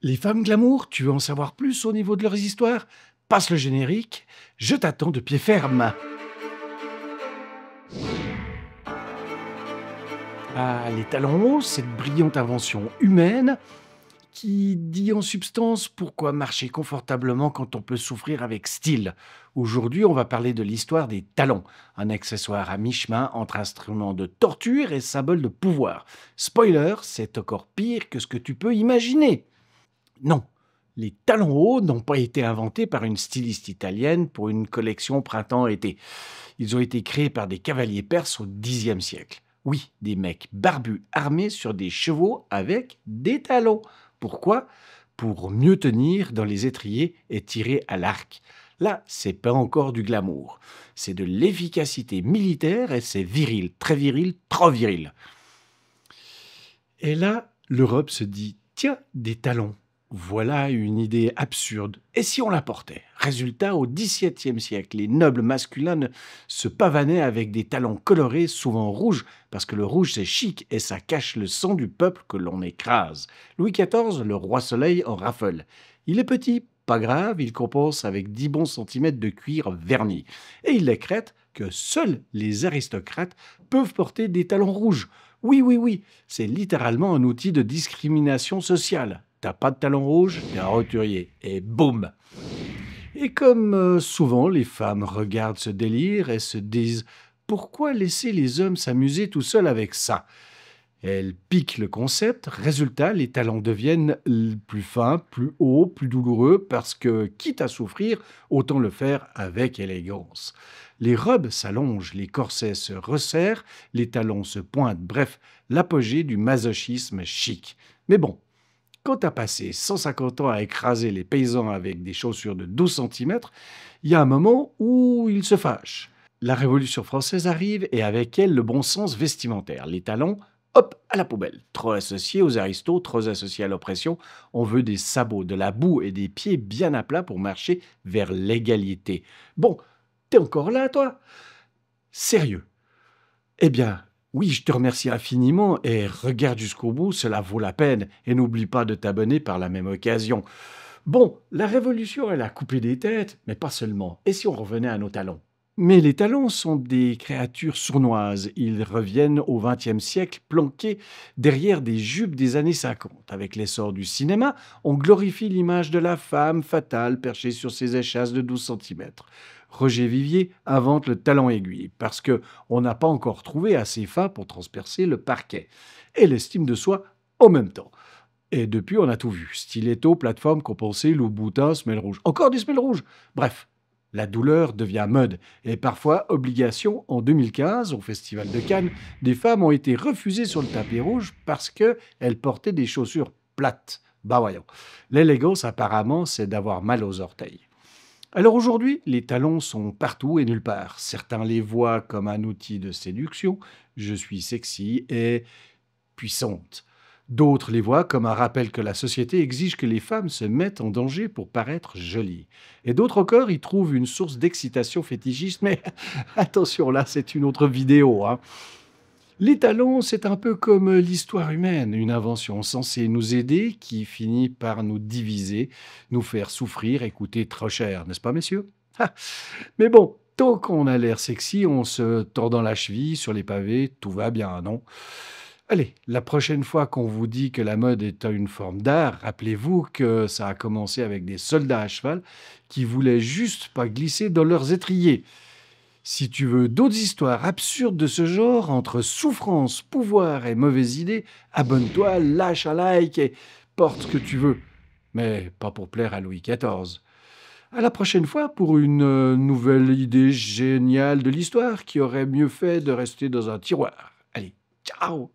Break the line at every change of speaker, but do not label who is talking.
Les femmes glamour, tu veux en savoir plus au niveau de leurs histoires? Passe le générique, je t'attends de pied ferme. Ah, les talons hauts, cette brillante invention humaine qui dit en substance pourquoi marcher confortablement quand on peut souffrir avec style. Aujourd'hui, on va parler de l'histoire des talons, un accessoire à mi-chemin entre instrument de torture et symbole de pouvoir. Spoiler, c'est encore pire que ce que tu peux imaginer. Non, les talons hauts n'ont pas été inventés par une styliste italienne pour une collection printemps-été. Ils ont été créés par des cavaliers perses au Xe siècle. Oui, des mecs barbus armés sur des chevaux avec des talons. Pourquoi? Pour mieux tenir dans les étriers et tirer à l'arc. Là, c'est pas encore du glamour. C'est de l'efficacité militaire et c'est viril, très viril, trop viril. Et là, l'Europe se dit, tiens, des talons. Voilà une idée absurde. Et si on la portait? Résultat, au XVIIe siècle, les nobles masculins se pavanaient avec des talons colorés, souvent rouges, parce que le rouge c'est chic et ça cache le sang du peuple que l'on écrase. Louis XIV, le roi soleil, en raffole. Il est petit, pas grave, il compense avec 10 bons centimètres de cuir verni. Et il décrète que seuls les aristocrates peuvent porter des talons rouges. Oui, oui, oui, c'est littéralement un outil de discrimination sociale. T'as pas de talons rouges, t'es un roturier. Et boum! Et comme souvent, les femmes regardent ce délire et se disent « Pourquoi laisser les hommes s'amuser tout seuls avec ça ?» Elles piquent le concept. Résultat, les talons deviennent plus fins, plus hauts, plus douloureux parce que, quitte à souffrir, autant le faire avec élégance. Les robes s'allongent, les corsets se resserrent, les talons se pointent. Bref, l'apogée du masochisme chic. Mais bon, quand tu as passé 150 ans à écraser les paysans avec des chaussures de 12 centimètres, il y a un moment où ils se fâchent. La Révolution française arrive et avec elle le bon sens vestimentaire. Les talons, hop, à la poubelle. Trop associés aux aristos, trop associés à l'oppression. On veut des sabots, de la boue et des pieds bien à plat pour marcher vers l'égalité. Bon, t'es encore là, toi? Sérieux? Eh bien, oui, je te remercie infiniment et regarde jusqu'au bout, cela vaut la peine. Et n'oublie pas de t'abonner par la même occasion. Bon, la Révolution, elle a coupé des têtes, mais pas seulement. Et si on revenait à nos talons? Mais les talons sont des créatures sournoises. Ils reviennent au XXe siècle planqués derrière des jupes des années 50. Avec l'essor du cinéma, on glorifie l'image de la femme fatale perchée sur ses échasses de 12 centimètres. Roger Vivier invente le talon aiguille parce qu'on n'a pas encore trouvé assez fin pour transpercer le parquet. Et l'estime de soi en même temps. Et depuis, on a tout vu. Stiletto, plateforme, compensé, loup-boutin, semelle rouge. Encore des semelles rouges. Bref, la douleur devient mode et parfois obligation. En 2015, au Festival de Cannes, des femmes ont été refusées sur le tapis rouge parce qu'elles portaient des chaussures plates. Bah voyons. L'élégance, apparemment, c'est d'avoir mal aux orteils. Alors aujourd'hui, les talons sont partout et nulle part. Certains les voient comme un outil de séduction. Je suis sexy et puissante. D'autres les voient comme un rappel que la société exige que les femmes se mettent en danger pour paraître jolies. Et d'autres encore y trouvent une source d'excitation fétichiste, mais attention, là c'est une autre vidéo, hein. Les talons, c'est un peu comme l'histoire humaine, une invention censée nous aider qui finit par nous diviser, nous faire souffrir et coûter trop cher, n'est-ce pas messieurs? Ah, mais bon, tant qu'on a l'air sexy, on se tord la cheville sur les pavés, tout va bien, non? Allez, la prochaine fois qu'on vous dit que la mode est une forme d'art, rappelez-vous que ça a commencé avec des soldats à cheval qui voulaient juste pas glisser dans leurs étriers. Si tu veux d'autres histoires absurdes de ce genre, entre souffrance, pouvoir et mauvaises idées, abonne-toi, lâche un like et porte ce que tu veux. Mais pas pour plaire à Louis XIV. À la prochaine fois pour une nouvelle idée géniale de l'histoire qui aurait mieux fait de rester dans un tiroir. Allez, ciao!